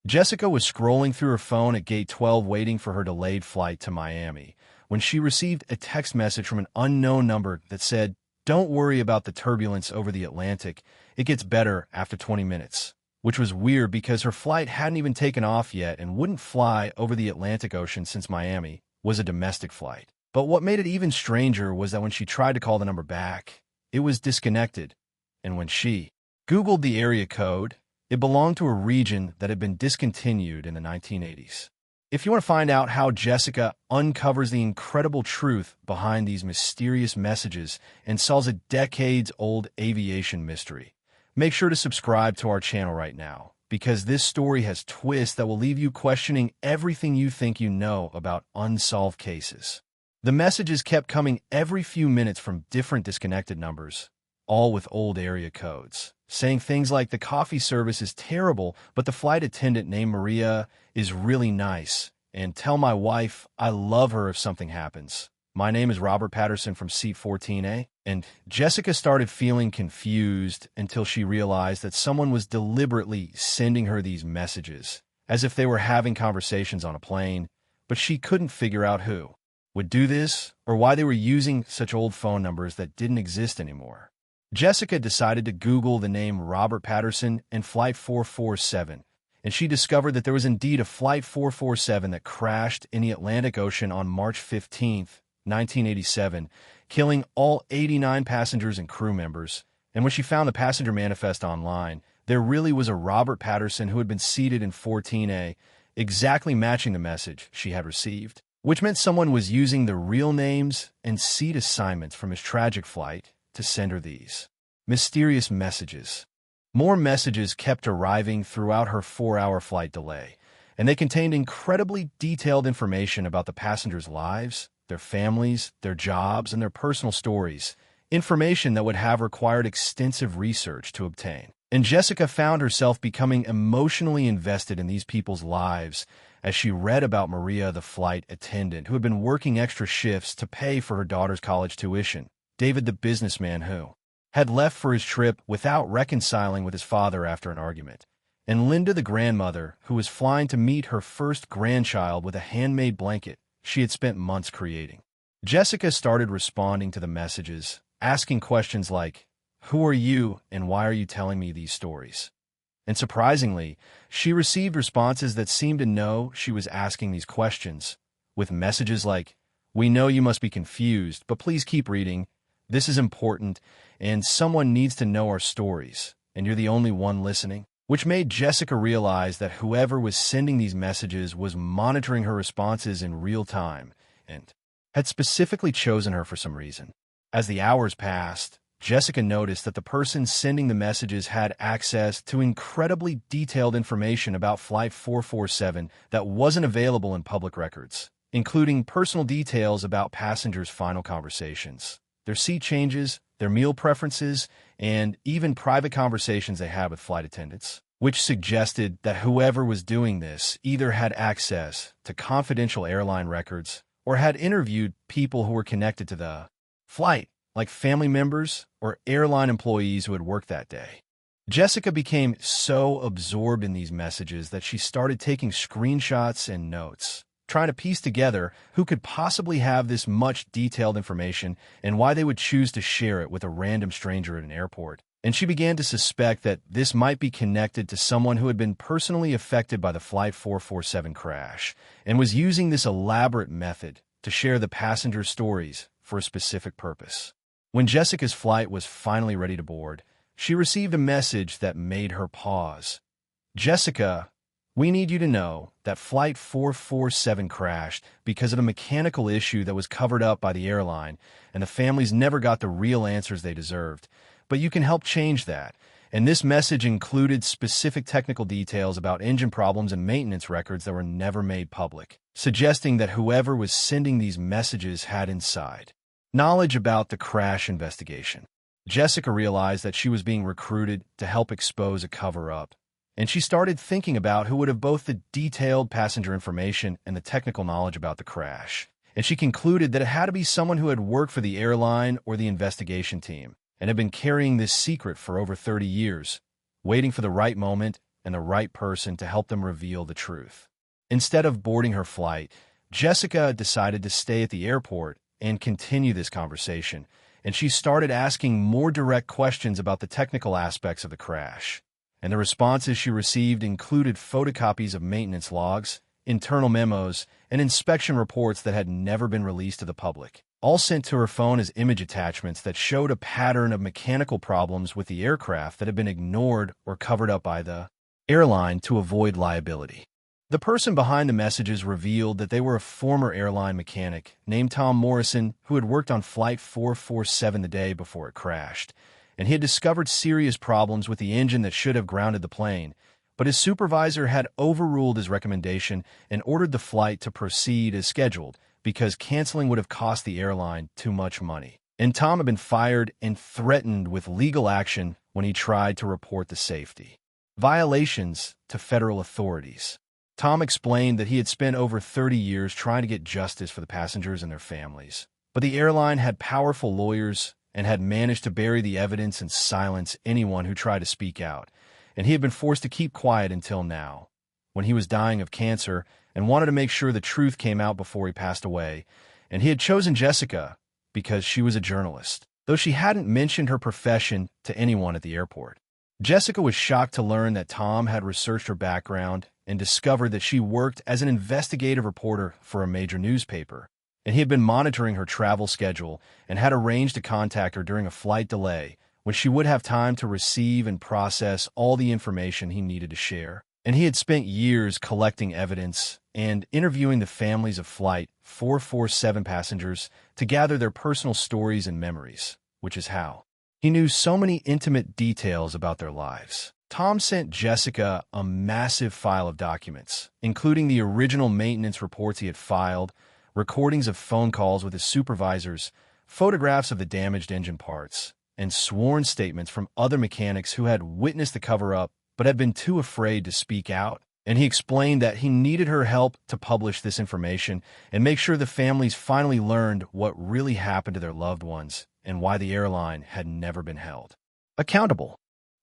Jessica was scrolling through her phone at gate 12 waiting for her delayed flight to Miami when she received a text message from an unknown number that said, "Don't worry about the turbulence over the Atlantic. It gets better after 20 minutes." Which was weird because her flight hadn't even taken off yet and wouldn't fly over the Atlantic Ocean since Miami was a domestic flight. But what made it even stranger was that when she tried to call the number back, it was disconnected. And when she Googled the area code, it belonged to a region that had been discontinued in the 1980s. If you want to find out how Jessica uncovers the incredible truth behind these mysterious messages and solves a decades-old aviation mystery, make sure to subscribe to our channel right now, because this story has twists that will leave you questioning everything you think you know about unsolved cases. The messages kept coming every few minutes from different disconnected numbers, all with old area codes, saying things like the coffee service is terrible, but the flight attendant named Maria is really nice, and tell my wife I love her if something happens. My name is Robert Patterson from Seat 14A, and Jessica started feeling confused until she realized that someone was deliberately sending her these messages, as if they were having conversations on a plane, but she couldn't figure out who would do this or why they were using such old phone numbers that didn't exist anymore. Jessica decided to Google the name Robert Patterson and Flight 447, and she discovered that there was indeed a Flight 447 that crashed in the Atlantic Ocean on March 15, 1987, killing all 89 passengers and crew members. And when she found the passenger manifest online, there really was a Robert Patterson who had been seated in 14A, exactly matching the message she had received, which meant someone was using the real names and seat assignments from his tragic flight to send her these mysterious messages. More messages kept arriving throughout her 4-hour flight delay, and they contained incredibly detailed information about the passengers' lives, their families, their jobs, and their personal stories, information that would have required extensive research to obtain. And Jessica found herself becoming emotionally invested in these people's lives as she read about Maria, the flight attendant, who had been working extra shifts to pay for her daughter's college tuition, David, the businessman who had left for his trip without reconciling with his father after an argument, and Linda, the grandmother, who was flying to meet her first grandchild with a handmade blanket she had spent months creating. Jessica started responding to the messages, asking questions like, "Who are you and why are you telling me these stories?" And surprisingly, she received responses that seemed to know she was asking these questions, with messages like, "We know you must be confused, but please keep reading. This is important, and someone needs to know our stories, and you're the only one listening," which made Jessica realize that whoever was sending these messages was monitoring her responses in real time and had specifically chosen her for some reason. As the hours passed, Jessica noticed that the person sending the messages had access to incredibly detailed information about Flight 447 that wasn't available in public records, including personal details about passengers' final conversations, their seat changes, their meal preferences, and even private conversations they had with flight attendants, which suggested that whoever was doing this either had access to confidential airline records or had interviewed people who were connected to the flight, like family members or airline employees who had worked that day. Jessica became so absorbed in these messages that she started taking screenshots and notes, trying to piece together who could possibly have this much detailed information and why they would choose to share it with a random stranger at an airport. And she began to suspect that this might be connected to someone who had been personally affected by the Flight 447 crash and was using this elaborate method to share the passenger stories for a specific purpose. When Jessica's flight was finally ready to board, she received a message that made her pause. "Jessica, we need you to know that Flight 447 crashed because of a mechanical issue that was covered up by the airline, and the families never got the real answers they deserved. But you can help change that." And this message included specific technical details about engine problems and maintenance records that were never made public, suggesting that whoever was sending these messages had inside knowledge about the crash investigation. Jessica realized that she was being recruited to help expose a cover-up, and she started thinking about who would have both the detailed passenger information and the technical knowledge about the crash. And she concluded that it had to be someone who had worked for the airline or the investigation team and had been carrying this secret for over 30 years, waiting for the right moment and the right person to help them reveal the truth. Instead of boarding her flight, Jessica decided to stay at the airport and continue this conversation, and she started asking more direct questions about the technical aspects of the crash. And the responses she received included photocopies of maintenance logs, internal memos, and inspection reports that had never been released to the public, all sent to her phone as image attachments that showed a pattern of mechanical problems with the aircraft that had been ignored or covered up by the airline to avoid liability. The person behind the messages revealed that they were a former airline mechanic named Tom Morrison who had worked on Flight 447 the day before it crashed, and he had discovered serious problems with the engine that should have grounded the plane, but his supervisor had overruled his recommendation and ordered the flight to proceed as scheduled because canceling would have cost the airline too much money. And Tom had been fired and threatened with legal action when he tried to report the safety violations to federal authorities. Tom explained that he had spent over 30 years trying to get justice for the passengers and their families, but the airline had powerful lawyers and had managed to bury the evidence and silence anyone who tried to speak out, and he had been forced to keep quiet until now, when he was dying of cancer and wanted to make sure the truth came out before he passed away, and he had chosen Jessica because she was a journalist, though she hadn't mentioned her profession to anyone at the airport. Jessica was shocked to learn that Tom had researched her background and discovered that she worked as an investigative reporter for a major newspaper, and he had been monitoring her travel schedule and had arranged to contact her during a flight delay when she would have time to receive and process all the information he needed to share. And he had spent years collecting evidence and interviewing the families of Flight 447 passengers to gather their personal stories and memories, which is how he knew so many intimate details about their lives. Tom sent Jessica a massive file of documents, including the original maintenance reports he had filed, recordings of phone calls with his supervisors, photographs of the damaged engine parts, and sworn statements from other mechanics who had witnessed the cover-up but had been too afraid to speak out. And he explained that he needed her help to publish this information and make sure the families finally learned what really happened to their loved ones and why the airline had never been held accountable.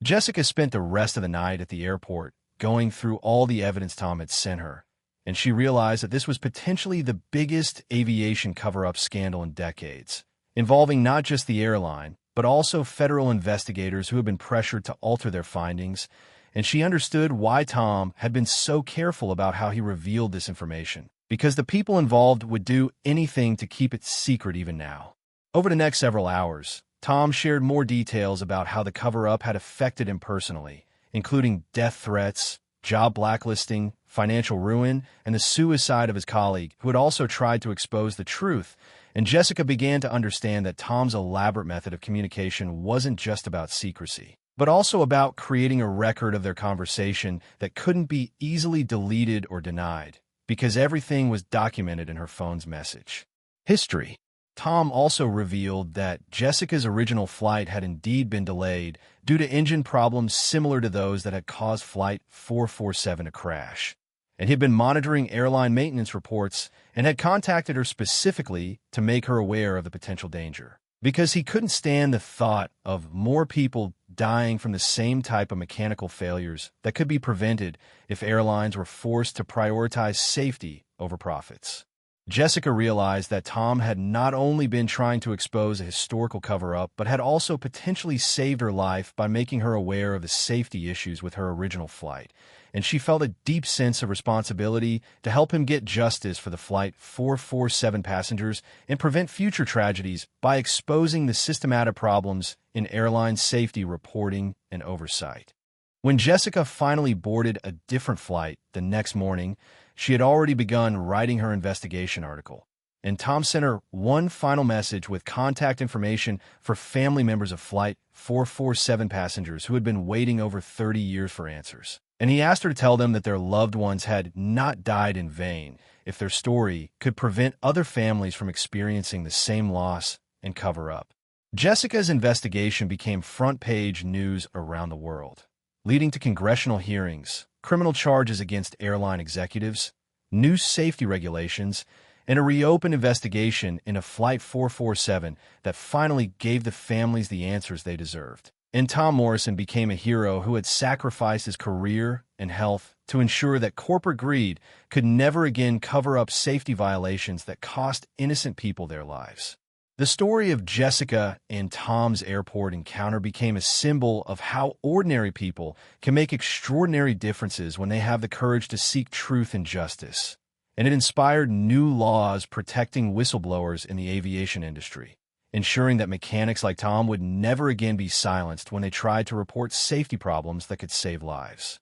Jessica spent the rest of the night at the airport going through all the evidence Tom had sent her, and she realized that this was potentially the biggest aviation cover-up scandal in decades, involving not just the airline, but also federal investigators who had been pressured to alter their findings, and she understood why Tom had been so careful about how he revealed this information, because the people involved would do anything to keep it secret even now. Over the next several hours, Tom shared more details about how the cover-up had affected him personally, including death threats, job blacklisting, financial ruin, and the suicide of his colleague, who had also tried to expose the truth. And Jessica began to understand that Tom's elaborate method of communication wasn't just about secrecy, but also about creating a record of their conversation that couldn't be easily deleted or denied, because everything was documented in her phone's message history. Tom also revealed that Jessica's original flight had indeed been delayed due to engine problems similar to those that had caused Flight 447 to crash, and he had been monitoring airline maintenance reports and had contacted her specifically to make her aware of the potential danger, because he couldn't stand the thought of more people dying from the same type of mechanical failures that could be prevented if airlines were forced to prioritize safety over profits. Jessica realized that Tom had not only been trying to expose a historical cover-up, but had also potentially saved her life by making her aware of the safety issues with her original flight, and she felt a deep sense of responsibility to help him get justice for the Flight 447 passengers and prevent future tragedies by exposing the systematic problems in airline safety reporting and oversight. When Jessica finally boarded a different flight the next morning, she had already begun writing her investigation article, and Tom sent her one final message with contact information for family members of Flight 447 passengers who had been waiting over 30 years for answers. And he asked her to tell them that their loved ones had not died in vain if their story could prevent other families from experiencing the same loss and cover-up. Jessica's investigation became front-page news around the world, leading to congressional hearings, criminal charges against airline executives, new safety regulations, and a reopened investigation into Flight 447 that finally gave the families the answers they deserved. And Tom Morrison became a hero who had sacrificed his career and health to ensure that corporate greed could never again cover up safety violations that cost innocent people their lives. The story of Jessica and Tom's airport encounter became a symbol of how ordinary people can make extraordinary differences when they have the courage to seek truth and justice. And it inspired new laws protecting whistleblowers in the aviation industry, ensuring that mechanics like Tom would never again be silenced when they tried to report safety problems that could save lives.